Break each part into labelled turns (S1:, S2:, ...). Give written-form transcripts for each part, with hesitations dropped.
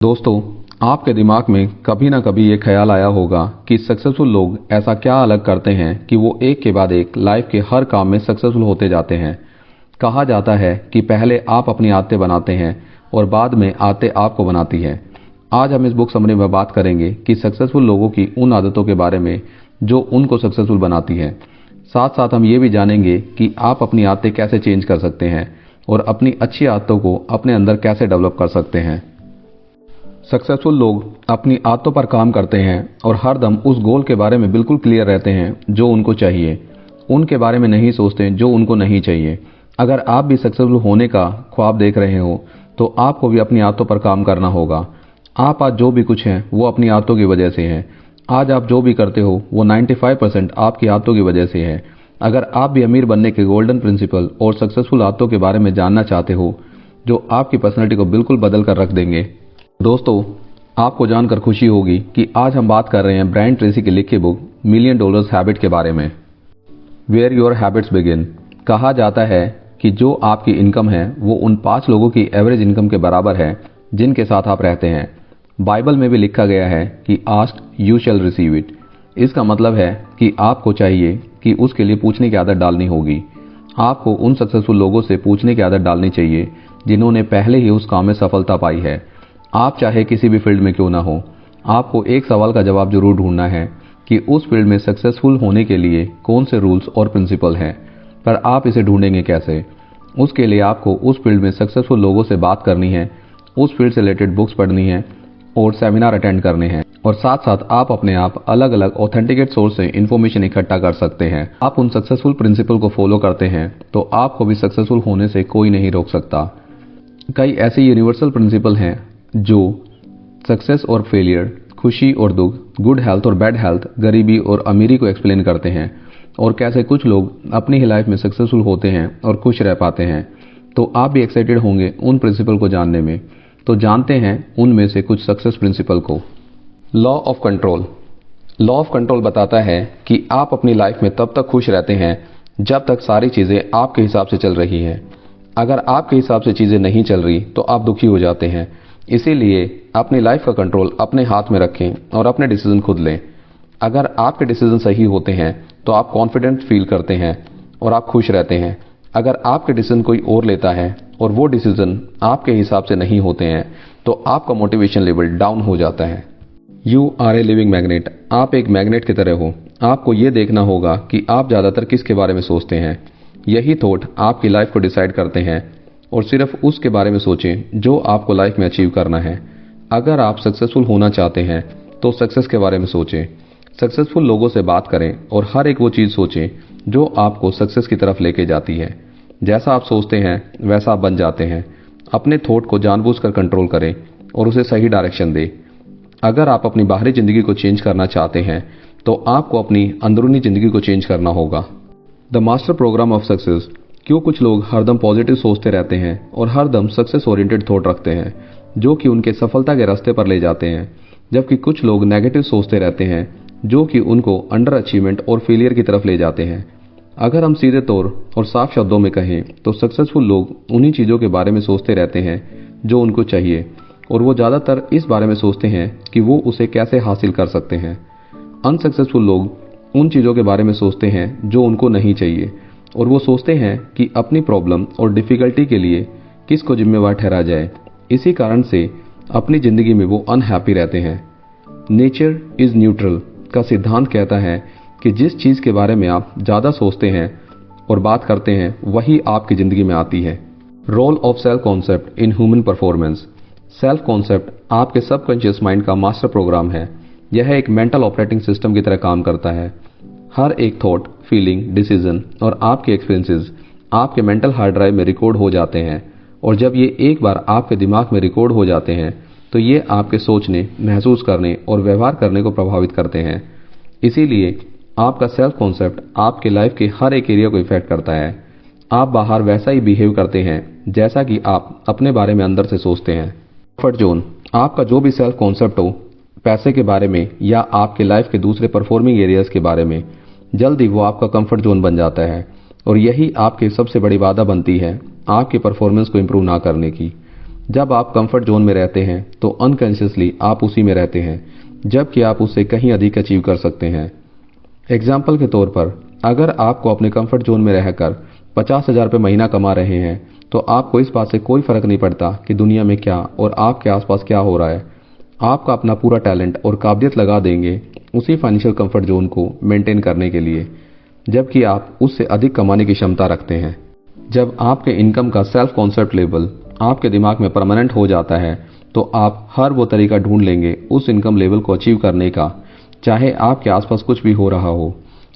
S1: दोस्तों, आपके दिमाग में कभी ना कभी ये ख्याल आया होगा कि सक्सेसफुल लोग ऐसा क्या अलग करते हैं कि वो एक के बाद एक लाइफ के हर काम में सक्सेसफुल होते जाते हैं। कहा जाता है कि पहले आप अपनी आदतें बनाते हैं और बाद में आदतें आपको बनाती हैं। आज हम इस बुक समरी में बात करेंगे कि सक्सेसफुल लोगों की उन आदतों के बारे में जो उनको सक्सेसफुल बनाती हैं। साथ साथ हम ये भी जानेंगे कि आप अपनी आदतें कैसे चेंज कर सकते हैं और अपनी अच्छी आदतों को अपने अंदर कैसे डेवलप कर सकते हैं। सक्सेसफुल लोग अपनी आदतों पर काम करते हैं और हरदम उस गोल के बारे में बिल्कुल क्लियर रहते हैं जो उनको चाहिए, उनके बारे में नहीं सोचते जो उनको नहीं चाहिए। अगर आप भी सक्सेसफुल होने का ख्वाब देख रहे हो तो आपको भी अपनी आदतों पर काम करना होगा। आप आज जो भी कुछ हैं वो अपनी आदतों की वजह से हैं। आज आप जो भी करते हो वो 95% आपकी आदतों की वजह से है। अगर आप भी अमीर बनने के गोल्डन प्रिंसिपल और सक्सेसफुल आदतों के बारे में जानना चाहते हो जो आपकी पर्सनैलिटी को बिल्कुल बदल कर रख देंगे, दोस्तों आपको जानकर खुशी होगी कि आज हम बात कर रहे हैं ब्रायन ट्रेसी की लिखी बुक मिलियन डॉलर्स हैबिट के बारे में। Where your habits begin. कहा जाता है कि जो आपकी इनकम है वो उन 5 लोगों की एवरेज इनकम के बराबर है जिनके साथ आप रहते हैं। बाइबल में भी लिखा गया है कि ask you shall receive it. इसका मतलब है कि आपको चाहिए कि उसके लिए पूछने की आदत डालनी होगी। आपको उन सक्सेसफुल लोगों से पूछने की आदत डालनी चाहिए जिन्होंने पहले ही उस काम में सफलता पाई है। आप चाहे किसी भी फील्ड में क्यों ना हो, आपको एक सवाल का जवाब जरूर ढूंढना है कि उस फील्ड में सक्सेसफुल होने के लिए कौन से रूल्स और प्रिंसिपल हैं। पर आप इसे ढूंढेंगे कैसे? उसके लिए आपको उस फील्ड में सक्सेसफुल लोगों से बात करनी है, उस फील्ड से रिलेटेड बुक्स पढ़नी है और सेमिनार अटेंड करने हैं। और साथ साथ आप अपने आप अलग अलग ऑथेंटिकेट सोर्स से इन्फॉर्मेशन इकट्ठा कर सकते हैं। आप उन सक्सेसफुल प्रिंसिपल को फॉलो करते हैं तो आपको भी सक्सेसफुल होने से कोई नहीं रोक सकता। कई ऐसे यूनिवर्सल प्रिंसिपल हैं जो सक्सेस और फेलियर, खुशी और दुख, गुड हेल्थ और बैड हेल्थ, गरीबी और अमीरी को एक्सप्लेन करते हैं और कैसे कुछ लोग अपनी ही लाइफ में सक्सेसफुल होते हैं और खुश रह पाते हैं। तो आप भी एक्साइटेड होंगे उन प्रिंसिपल को जानने में। तो जानते हैं उनमें से कुछ सक्सेस प्रिंसिपल को। Law of control. Law of control बताता है कि आप अपनी लाइफ में तब तक खुश रहते हैं जब तक सारी चीजें आपके हिसाब से चल रही हैं। अगर आपके हिसाब से चीजें नहीं चल रही तो आप दुखी हो जाते हैं। इसीलिए अपनी लाइफ का कंट्रोल अपने हाथ में रखें और अपने डिसीजन खुद लें। अगर आपके डिसीजन सही होते हैं तो आप कॉन्फिडेंट फील करते हैं और आप खुश रहते हैं। अगर आपके डिसीजन कोई और लेता है और वो डिसीजन आपके हिसाब से नहीं होते हैं तो आपका मोटिवेशन लेवल डाउन हो जाता है। You are a living magnet. आप एक मैग्नेट की तरह हो। आपको ये देखना होगा कि आप ज़्यादातर किसके बारे में सोचते हैं। यही थॉट आपकी लाइफ को डिसाइड करते हैं और सिर्फ उसके बारे में सोचें जो आपको लाइफ में अचीव करना है। अगर आप सक्सेसफुल होना चाहते हैं तो सक्सेस के बारे में सोचें। सक्सेसफुल लोगों से बात करें और हर एक वो चीज़ सोचें जो आपको सक्सेस की तरफ लेके जाती है। जैसा आप सोचते हैं वैसा आप बन जाते हैं। अपने थॉट को जानबूझकर कंट्रोल करें और उसे सही डायरेक्शन दें। अगर आप अपनी बाहरी ज़िंदगी को चेंज करना चाहते हैं तो आपको अपनी अंदरूनी ज़िंदगी को चेंज करना होगा। The master program of success. क्यों कुछ लोग हरदम पॉजिटिव सोचते रहते हैं और हरदम सक्सेस ओरिएंटेड थॉट रखते हैं जो कि उनके सफलता के रास्ते पर ले जाते हैं, जबकि कुछ लोग नेगेटिव सोचते रहते हैं जो कि उनको अंडर अचीवमेंट और फेलियर की तरफ ले जाते हैं। अगर हम सीधे तौर और साफ शब्दों में कहें तो सक्सेसफुल लोग उन्हीं चीज़ों के बारे में सोचते रहते हैं जो उनको चाहिए और वो ज़्यादातर इस बारे में सोचते हैं कि वो उसे कैसे हासिल कर सकते हैं। अनसक्सेसफुल लोग उन चीज़ों के बारे में सोचते हैं जो उनको नहीं चाहिए और वो सोचते हैं कि अपनी प्रॉब्लम और डिफ़िकल्टी के लिए किसको जिम्मेवार ठहरा जाए। इसी कारण से अपनी ज़िंदगी में वो अनहैप्पी रहते हैं। नेचर इज़ न्यूट्रल का सिद्धांत कहता है कि जिस चीज़ के बारे में आप ज़्यादा सोचते हैं और बात करते हैं वही आपकी ज़िंदगी में आती है। Role of self concept in human performance. Self concept आपके सबकॉन्शियस माइंड का मास्टर प्रोग्राम है। यह एक मेंटल ऑपरेटिंग सिस्टम की तरह काम करता है। हर एक थॉट, फीलिंग, डिसीजन और आपके एक्सपीरियंसेस आपके मेंटल हार्ड ड्राइव में रिकॉर्ड हो जाते हैं और जब ये एक बार आपके दिमाग में रिकॉर्ड हो जाते हैं तो ये आपके सोचने, महसूस करने और व्यवहार करने को प्रभावित करते हैं। इसीलिए आपका सेल्फ कॉन्सेप्ट आपके लाइफ के हर एक एरिया को इफेक्ट करता है। आप बाहर वैसा ही बिहेव करते हैं जैसा कि आप अपने बारे में अंदर से सोचते हैं। Comfort zone. आपका जो भी सेल्फ कॉन्सेप्ट हो, पैसे के बारे में या आपके लाइफ के दूसरे परफॉर्मिंग एरियाज के बारे में, जल्दी वो आपका कंफर्ट जोन बन जाता है और यही आपकी सबसे बड़ी बाधा बनती है आपकी परफॉर्मेंस को इम्प्रूव ना करने की। जब आप कंफर्ट जोन में रहते हैं तो अनकॉन्शियसली आप उसी में रहते हैं, जबकि आप उससे कहीं अधिक अचीव कर सकते हैं। एग्जाम्पल के तौर पर, अगर आपको अपने कंफर्ट जोन में रहकर 50,000 रुपये महीना कमा रहे हैं तो आपको इस बात से कोई फर्क नहीं पड़ता कि दुनिया में क्या और आपके आसपास क्या हो रहा है। आपका अपना पूरा टैलेंट और काबिलियत लगा देंगे उसी फाइनेंशियल कंफर्ट जोन को मेंटेन करने के लिए, जबकि आप उससे अधिक कमाने की क्षमता रखते हैं। जब आपके इनकम का सेल्फ कॉन्सेप्ट लेवल आपके दिमाग में परमानेंट हो जाता है तो आप हर वो तरीका ढूंढ लेंगे उस इनकम लेवल को अचीव करने का, चाहे आपके आसपास कुछ भी हो रहा हो।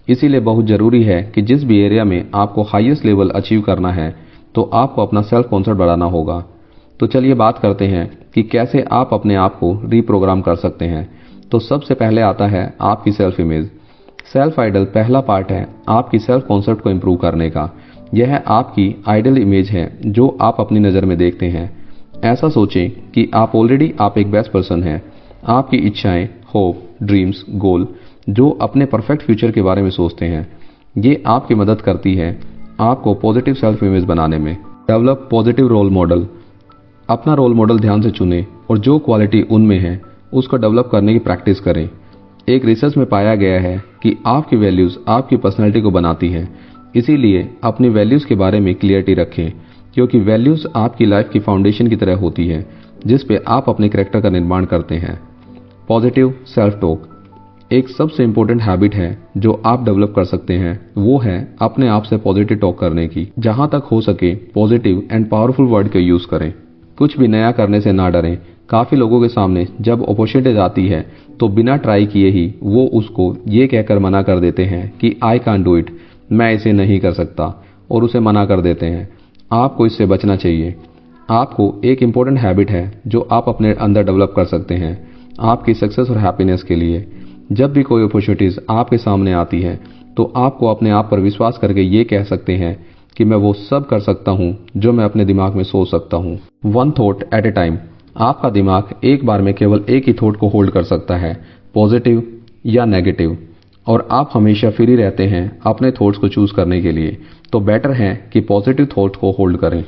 S1: इसीलिए बहुत जरूरी है कि जिस भी एरिया में आपको हाईएस्ट लेवल अचीव करना है तो आपको अपना सेल्फ कॉन्सेप्ट बढ़ाना होगा। तो चलिए बात करते हैं कि कैसे आप अपने आप को रीप्रोग्राम कर सकते हैं। तो सबसे पहले आता है आपकी सेल्फ इमेज। सेल्फ आइडल पहला पार्ट है आपकी सेल्फ कॉन्सेप्ट को इम्प्रूव करने का। यह आपकी आइडल इमेज है जो आप अपनी नज़र में देखते हैं। ऐसा सोचें कि आप ऑलरेडी एक बेस्ट पर्सन हैं। आपकी इच्छाएं, होप, ड्रीम्स, गोल जो अपने परफेक्ट फ्यूचर के बारे में सोचते हैं, ये आपकी मदद करती है आपको पॉजिटिव सेल्फ इमेज बनाने में। Develop positive role model. अपना रोल मॉडल ध्यान से चुनें और जो क्वालिटी उनमें है उसको डेवलप करने की प्रैक्टिस करें। एक रिसर्च में पाया गया है कि आपकी वैल्यूज़ आपकी पर्सनैलिटी को बनाती हैं। इसीलिए अपनी वैल्यूज़ के बारे में क्लियरिटी रखें, क्योंकि वैल्यूज़ आपकी लाइफ की फाउंडेशन की तरह होती है जिस पे आप अपने कैरेक्टर का निर्माण करते हैं। पॉजिटिव सेल्फ टॉक एक सबसे इम्पोर्टेंट हैबिट है जो आप डेवलप कर सकते हैं। वो है अपने आप से पॉजिटिव टॉक करने की। जहां तक हो सके पॉजिटिव एंड पावरफुल वर्ड का यूज करें। कुछ भी नया करने से ना डरें। काफी लोगों के सामने जब अपॉर्चुनिटीज आती है तो बिना ट्राई किए ही वो उसको ये कहकर मना कर देते हैं कि आई कांट डू इट, मैं इसे नहीं कर सकता, और उसे मना कर देते हैं। आपको इससे बचना चाहिए। आपको एक इम्पोर्टेंट हैबिट है जो आप अपने अंदर डेवलप कर सकते हैं आपकी सक्सेस और हैप्पीनेस के लिए। जब भी कोई अपॉर्चुनिटीज आपके सामने आती है तो आपको अपने आप पर विश्वास करके ये कह सकते हैं कि मैं वो सब कर सकता हूँ जो मैं अपने दिमाग में सोच सकता हूँ। One thought at A time. आपका दिमाग एक बार में केवल एक ही थॉट को होल्ड कर सकता है, पॉजिटिव या नेगेटिव, और आप हमेशा फ्री रहते हैं अपने थॉट्स को चूज करने के लिए। तो बेटर है कि पॉजिटिव थॉट को होल्ड करें।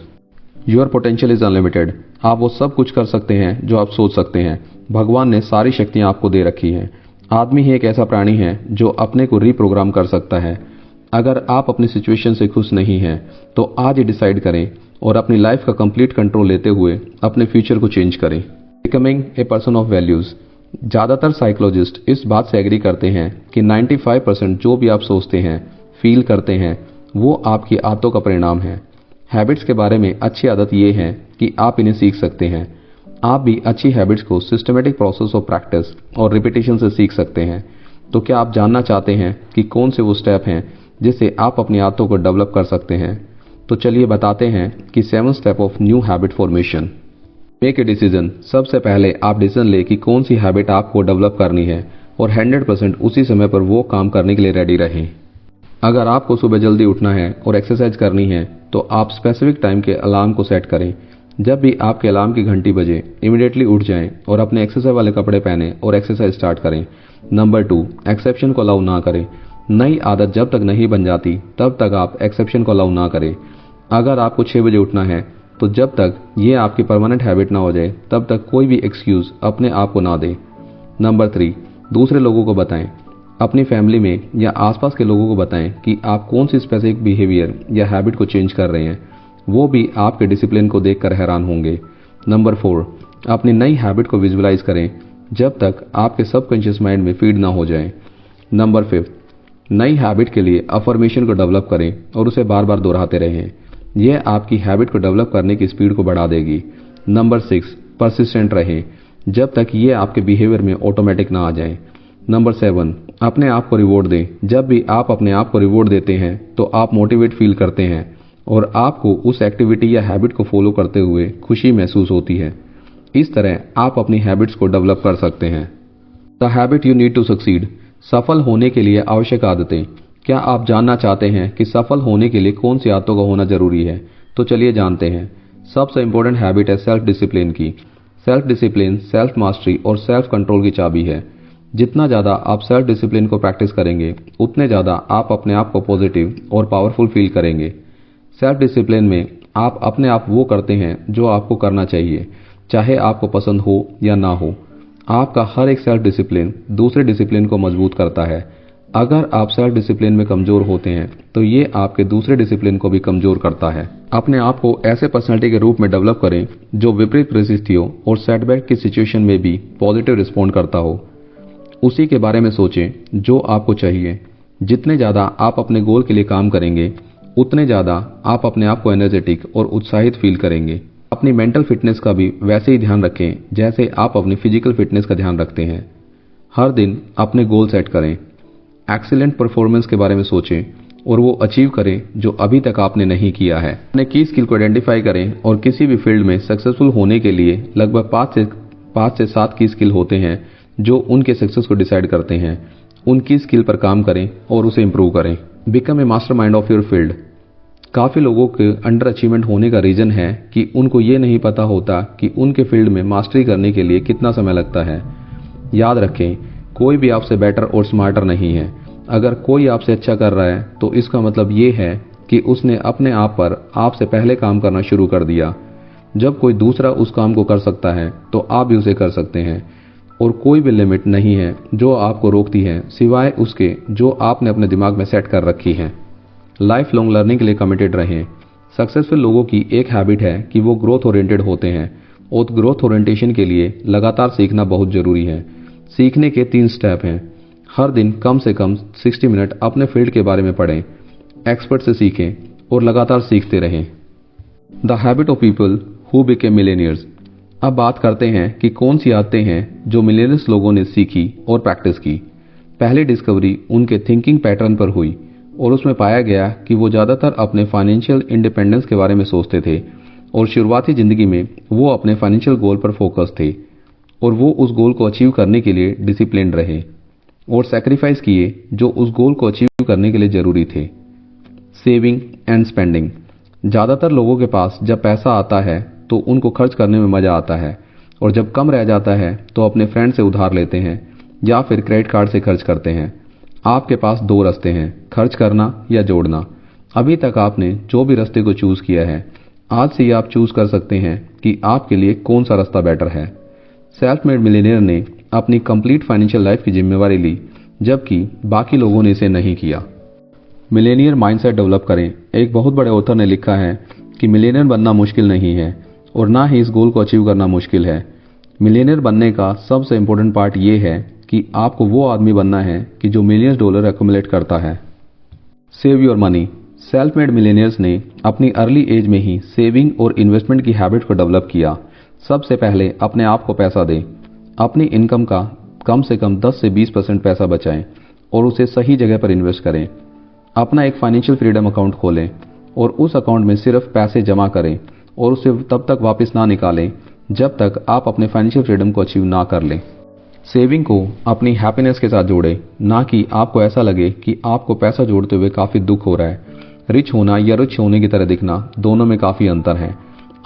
S1: Your potential is unlimited. आप वो सब कुछ कर सकते हैं जो आप सोच सकते हैं। भगवान ने सारी शक्तियां आपको दे रखी हैं। आदमी ही एक ऐसा प्राणी है जो अपने को रीप्रोग्राम कर सकता है। अगर आप अपनी सिचुएशन से खुश नहीं हैं तो आज ही डिसाइड करें और अपनी लाइफ का कंप्लीट कंट्रोल लेते हुए अपने फ्यूचर को चेंज करें। Becoming a person of values. ज्यादातर साइकोलॉजिस्ट इस बात से एग्री करते हैं कि 95% जो भी आप सोचते हैं, फील करते हैं, वो आपकी आदतों का परिणाम है। हैबिट्स के बारे में अच्छी आदत ये है कि आप इन्हें सीख सकते हैं। आप भी अच्छी हैबिट्स को सिस्टमेटिक प्रोसेस ऑफ प्रैक्टिस और रिपीटिशन से सीख सकते हैं। तो क्या आप जानना चाहते हैं कि कौन से वो स्टेप हैं जिससे आप अपनी आदतों को डेवलप कर सकते हैं? तो चलिए बताते हैं कि 7 step of new habit formation. Make a decision. सबसे पहले आप डिसीजन ले कि कौन सी हैबिट आपको डेवलप करनी है और 100% उसी समय पर वो काम करने के लिए रेडी रहें। अगर आपको सुबह जल्दी उठना है और एक्सरसाइज करनी है तो आप स्पेसिफिक टाइम के अलार्म को सेट करें। जब भी आपके अलार्म की घंटी बजे इमीडिएटली उठ जाएं और अपने एक्सरसाइज वाले कपड़े पहने और एक्सरसाइज स्टार्ट करें। नंबर 2, एक्सेप्शन को अलाउ ना करें। नई आदत जब तक नहीं बन जाती तब तक आप एक्सेप्शन को अलाउ ना करें। अगर आपको 6 बजे उठना है तो जब तक ये आपकी परमानेंट हैबिट ना हो जाए तब तक कोई भी एक्सक्यूज अपने आप को ना दें। नंबर 3, दूसरे लोगों को बताएं। अपनी फैमिली में या आसपास के लोगों को बताएं कि आप कौन सी स्पेसिफिक बिहेवियर या हैबिट को चेंज कर रहे हैं। वो भी आपके डिसिप्लिन को देखकर हैरान होंगे। नंबर 4, अपनी नई हैबिट को विजुअलाइज करें जब तक आपके सबकॉन्शियस माइंड में फीड ना हो जाए। नंबर 5, नई हैबिट के लिए अफर्मेशन को डेवलप करें और उसे बार बार दोहराते रहें। यह आपकी हैबिट को डेवलप करने की स्पीड को बढ़ा देगी। नंबर 6, परसिस्टेंट रहें जब तक ये आपके बिहेवियर में ऑटोमेटिक ना आ जाए। नंबर 7, अपने आप को रिवॉर्ड दें। जब भी आप अपने आप को रिवॉर्ड देते हैं तो आप मोटिवेट फील करते हैं और आपको उस एक्टिविटी या हैबिट को फॉलो करते हुए खुशी महसूस होती है। इस तरह आप अपनी हैबिट्स को डेवलप कर सकते हैं। The habit you need to succeed. सफल होने के लिए आवश्यक आदतें। क्या आप जानना चाहते हैं कि सफल होने के लिए कौन सी आदतों का होना जरूरी है? तो चलिए जानते हैं। सबसे इंपॉर्टेंट हैबिट है सेल्फ डिसिप्लिन की। सेल्फ डिसिप्लिन सेल्फ मास्टरी और सेल्फ कंट्रोल की चाबी है। जितना ज़्यादा आप सेल्फ डिसिप्लिन को प्रैक्टिस करेंगे उतने ज़्यादा आप अपने आप को पॉजिटिव और पावरफुल फील करेंगे। सेल्फ डिसिप्लिन में आप अपने आप वो करते हैं जो आपको करना चाहिए, चाहे आपको पसंद हो या ना हो। आपका हर एक सेल्फ डिसिप्लिन दूसरे डिसिप्लिन को मजबूत करता है। अगर आप सेल्फ डिसिप्लिन में कमजोर होते हैं तो ये आपके दूसरे डिसिप्लिन को भी कमजोर करता है। अपने आप को ऐसे पर्सनैलिटी के रूप में डेवलप करें जो विपरीत परिस्थितियों और सेटबैक की सिचुएशन में भी पॉजिटिव रिस्पॉन्ड करता हो। उसी के बारे में सोचें जो आपको चाहिए। जितने ज़्यादा आप अपने गोल के लिए काम करेंगे उतने ज़्यादा आप अपने आप को एनर्जेटिक और उत्साहित फील करेंगे। अपनी मेंटल फिटनेस का भी वैसे ही ध्यान रखें जैसे आप अपनी फिजिकल फिटनेस का ध्यान रखते हैं। हर दिन अपने गोल सेट करें। एक्सीलेंट परफॉर्मेंस के बारे में सोचें और वो अचीव करें जो अभी तक आपने नहीं किया है। अपने की स्किल को आइडेंटिफाई करें और किसी भी फील्ड में सक्सेसफुल होने के लिए लगभग 5 से 7 की स्किल होते हैं जो उनके सक्सेस को डिसाइड करते हैं। उनकी स्किल पर काम करें और उसे इंप्रूव करें। Become a mastermind of your field. काफ़ी लोगों के अंडर अचीवमेंट होने का रीज़न है कि उनको ये नहीं पता होता कि उनके फील्ड में मास्टरी करने के लिए कितना समय लगता है। याद रखें, कोई भी आपसे बेटर और स्मार्टर नहीं है। अगर कोई आपसे अच्छा कर रहा है तो इसका मतलब ये है कि उसने अपने आप पर आपसे पहले काम करना शुरू कर दिया। जब कोई दूसरा उस काम को कर सकता है तो आप भी उसे कर सकते हैं और कोई भी लिमिट नहीं है जो आपको रोकती है सिवाय उसके जो आपने अपने दिमाग में सेट कर रखी है। लाइफ लॉन्ग लर्निंग के लिए कमिटेड रहें। सक्सेसफुल लोगों की एक हैबिट है कि वो ग्रोथ ओरिएंटेड होते हैं और ग्रोथ ओरिएंटेशन के लिए लगातार सीखना बहुत जरूरी है। सीखने के 3 स्टेप हैं। हर दिन कम से कम 60 मिनट अपने फील्ड के बारे में पढ़ें, एक्सपर्ट से सीखें और लगातार सीखते रहें। The habit of people who became millionaires. अब बात करते हैं कि कौन सी आदतें हैं जो मिलेनियर्स लोगों ने सीखी और प्रैक्टिस की। पहली डिस्कवरी उनके थिंकिंग पैटर्न पर हुई और उसमें पाया गया कि वो ज़्यादातर अपने फाइनेंशियल इंडिपेंडेंस के बारे में सोचते थे और शुरुआती ज़िंदगी में वो अपने फाइनेंशियल गोल पर फोकस थे और वो उस गोल को अचीव करने के लिए डिसिप्लिन रहे और सैक्रिफाइस किए जो उस गोल को अचीव करने के लिए ज़रूरी थे। Saving and spending. ज़्यादातर लोगों के पास जब पैसा आता है तो उनको खर्च करने में मज़ा आता है और जब कम रह जाता है तो अपने फ्रेंड से उधार लेते हैं या फिर क्रेडिट कार्ड से खर्च करते हैं। आपके पास 2 रास्ते हैं, खर्च करना या जोड़ना। अभी तक आपने जो भी रास्ते को चूज किया है, आज से ही आप चूज कर सकते हैं कि आपके लिए कौन सा रास्ता बेटर है। सेल्फ मेड मिलियनेयर ने अपनी कंप्लीट फाइनेंशियल लाइफ की जिम्मेवारी ली जबकि बाकी लोगों ने इसे नहीं किया। मिलेनियर माइंडसेट डेवलप करें। एक बहुत बड़े ऑथर ने लिखा है कि मिलेनियर बनना मुश्किल नहीं है और ना ही इस गोल को अचीव करना मुश्किल है। मिलेनियर बनने का सबसे इंपॉर्टेंट पार्ट ये है कि आपको वो आदमी बनना है कि जो मिलियंस डॉलर एक्युमुलेट करता है। Save your money. Self made millionaires ने अपनी अर्ली एज में ही सेविंग और इन्वेस्टमेंट की हैबिट को डेवलप किया। सबसे पहले अपने आप को पैसा दें। अपनी इनकम का कम से कम 10 से 20% पैसा बचाएं और उसे सही जगह पर इन्वेस्ट करें। अपना एक फाइनेंशियल फ्रीडम अकाउंट खोलें और उस अकाउंट में सिर्फ पैसे जमा करें और उसे तब तक वापस ना निकालें जब तक आप अपने फाइनेंशियल फ्रीडम को अचीव ना कर लें। सेविंग को अपनी हैप्पीनेस के साथ जोड़ें, ना कि आपको ऐसा लगे कि आपको पैसा जोड़ते हुए काफ़ी दुख हो रहा है। रिच होना या रिच होने की तरह दिखना, दोनों में काफ़ी अंतर है।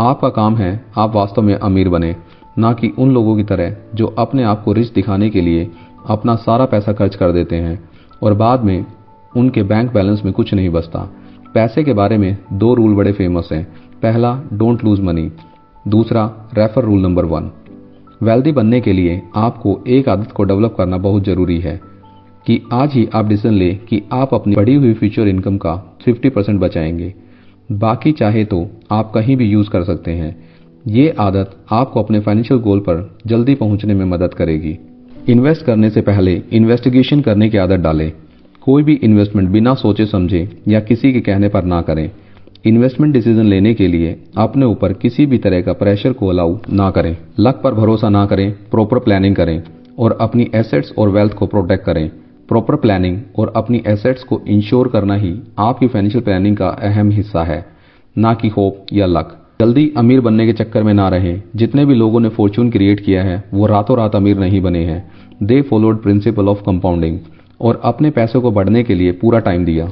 S1: आपका काम है आप वास्तव में अमीर बने, ना कि उन लोगों की तरह जो अपने आप को रिच दिखाने के लिए अपना सारा पैसा खर्च कर देते हैं और बाद में उनके बैंक बैलेंस में कुछ नहीं बचता। पैसे के बारे में 2 रूल बड़े फेमस हैं। पहला, डोंट लूज मनी। दूसरा, रेफर रूल नंबर 1। वेल्दी बनने के लिए आपको एक आदत को डेवलप करना बहुत जरूरी है कि आज ही आप डिसीजन लें कि आप अपनी बढ़ी हुई फ्यूचर इनकम का 50% बचाएंगे। बाकी चाहे तो आप कहीं भी यूज कर सकते हैं। ये आदत आपको अपने फाइनेंशियल गोल पर जल्दी पहुंचने में मदद करेगी। इन्वेस्ट करने से पहले इन्वेस्टिगेशन करने की आदत डालें। कोई भी इन्वेस्टमेंट बिना सोचे समझे या किसी के कहने पर ना करें। इन्वेस्टमेंट डिसीजन लेने के लिए अपने ऊपर किसी भी तरह का प्रेशर को अलाउ ना करें। लक पर भरोसा ना करें, प्रॉपर प्लानिंग करें और अपनी एसेट्स और वेल्थ को प्रोटेक्ट करें। प्रॉपर प्लानिंग और अपनी एसेट्स को इंश्योर करना ही आपकी फाइनेंशियल प्लानिंग का अहम हिस्सा है, ना कि होप या लक। जल्दी अमीर बनने के चक्कर में ना रहें। जितने भी लोगों ने फॉर्चून क्रिएट किया है वो रातों रात अमीर नहीं बने हैं। They followed principle of compounding और अपने पैसों को बढ़ने के लिए पूरा टाइम दिया।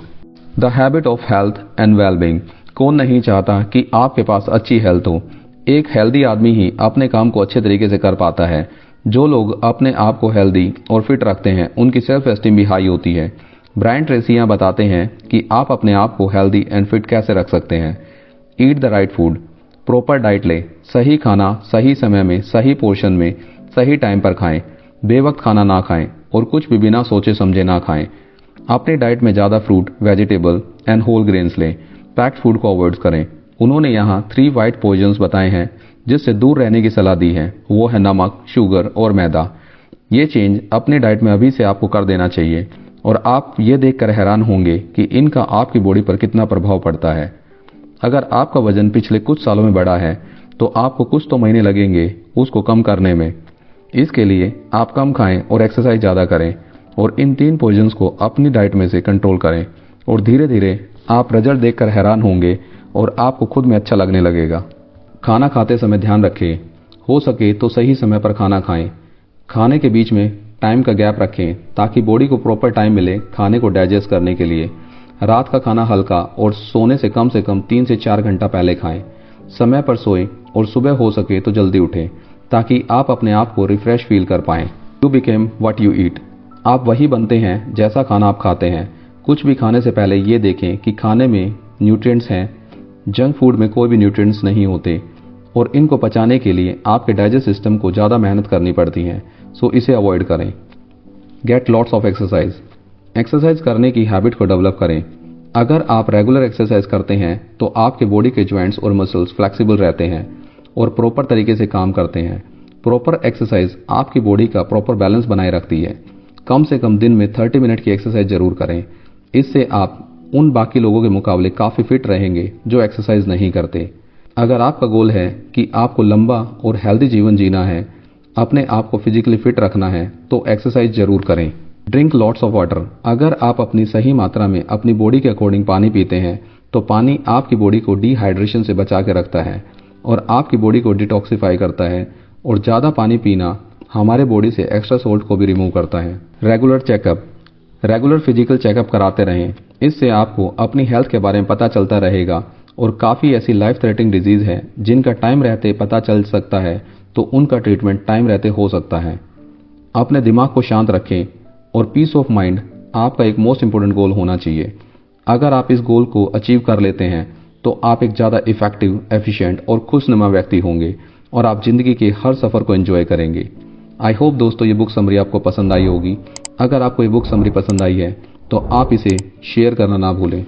S1: The habit of health and wellbeing. कौन नहीं चाहता कि आपके पास अच्छी हेल्थ हो। एक हेल्दी आदमी ही अपने काम को अच्छे तरीके से कर पाता है। जो लोग अपने आप को हेल्दी और फिट रखते हैं उनकी सेल्फ एस्टीम भी हाई होती है। ब्रायन ट्रेसी यहाँ बताते हैं कि आप अपने आप को हेल्दी एंड फिट कैसे रख सकते हैं। Eat the right food, proper diet लें, सही खाना सही समय में सही पोर्शन में सही टाइम पर खाएं, बेवक्त खाना ना खाएं और कुछ भी बिना सोचे समझे ना खाएं। अपनी डाइट में ज़्यादा fruit, vegetable and whole grains लें, पैक्ड फूड को अवॉइड करें। उन्होंने यहाँ 3 वाइट पॉइजन्स बताए हैं जिससे दूर रहने की सलाह दी है, वो है नमक, शुगर और मैदा। ये चेंज अपनी डाइट में अभी से आपको कर देना चाहिए और आप ये देखकर हैरान होंगे कि इनका आपकी बॉडी पर कितना प्रभाव पड़ता है। अगर आपका वजन पिछले कुछ सालों में बढ़ा है तो आपको कुछ तो महीने लगेंगे उसको कम करने में। इसके लिए आप कम खाएं और एक्सरसाइज ज़्यादा करें और इन 3 पॉइजन्स को अपनी डाइट में से कंट्रोल करें और धीरे धीरे आप रिजल्ट देखकर हैरान होंगे और आपको खुद में अच्छा लगने लगेगा। खाना खाते समय ध्यान रखें, हो सके तो सही समय पर खाना खाएं। खाने के बीच में टाइम का गैप रखें ताकि बॉडी को प्रॉपर टाइम मिले खाने को डाइजेस्ट करने के लिए। रात का खाना हल्का और सोने से कम 3 से 4 घंटा पहले खाएं। समय पर सोएं और सुबह हो सके तो जल्दी उठें ताकि आप अपने आप को रिफ्रेश फील कर पाएं। You became what you eat. आप वही बनते हैं जैसा खाना आप खाते हैं। कुछ भी खाने से पहले ये देखें कि खाने में न्यूट्रिएंट्स हैं। जंक फूड में कोई भी न्यूट्रिएंट्स नहीं होते और इनको पचाने के लिए आपके डाइजेस्ट सिस्टम को ज़्यादा मेहनत करनी पड़ती है, सो इसे अवॉइड करें। Get lots of exercise. Exercise करने की हैबिट को डेवलप करें। अगर आप रेगुलर एक्सरसाइज करते हैं तो आपके बॉडी के जॉइंट्स और मसल्स फ्लेक्सिबल रहते हैं और प्रॉपर तरीके से काम करते हैं। प्रॉपर एक्सरसाइज आपकी बॉडी का प्रॉपर बैलेंस बनाए रखती है। कम से कम दिन में 30 मिनट की एक्सरसाइज जरूर करें। इससे आप उन बाकी लोगों के मुकाबले काफ़ी फिट रहेंगे जो एक्सरसाइज नहीं करते। अगर आपका गोल है कि आपको लंबा और हेल्दी जीवन जीना है, अपने आप को फिजिकली फिट रखना है, तो एक्सरसाइज जरूर करें। Drink lots of water. अगर आप अपनी सही मात्रा में अपनी बॉडी के अकॉर्डिंग पानी पीते हैं तो पानी आपकी बॉडी को डिहाइड्रेशन से बचा के रखता है और आपकी बॉडी को डिटॉक्सिफाई करता है और ज़्यादा पानी पीना हमारे बॉडी से एक्स्ट्रा सोल्ट को भी रिमूव करता है। Regular checkup. Regular physical checkup कराते रहें। इससे आपको अपनी हेल्थ के बारे में पता चलता रहेगा और काफ़ी ऐसी लाइफ थ्रेटनिंग डिजीज़ है जिनका टाइम रहते पता चल सकता है तो उनका ट्रीटमेंट टाइम रहते हो सकता है। अपने दिमाग को शांत रखें और पीस ऑफ माइंड आपका एक मोस्ट इंपॉर्टेंट गोल होना चाहिए। अगर आप इस गोल को अचीव कर लेते हैं तो आप एक ज़्यादा इफेक्टिव, एफिशिएंट और खुशनुमा व्यक्ति होंगे और आप जिंदगी के हर सफ़र को एंजॉय करेंगे। आई होप दोस्तों ये बुक समरी आपको पसंद आई होगी। अगर आपको ये बुक समरी पसंद आई है तो आप इसे शेयर करना ना भूलें।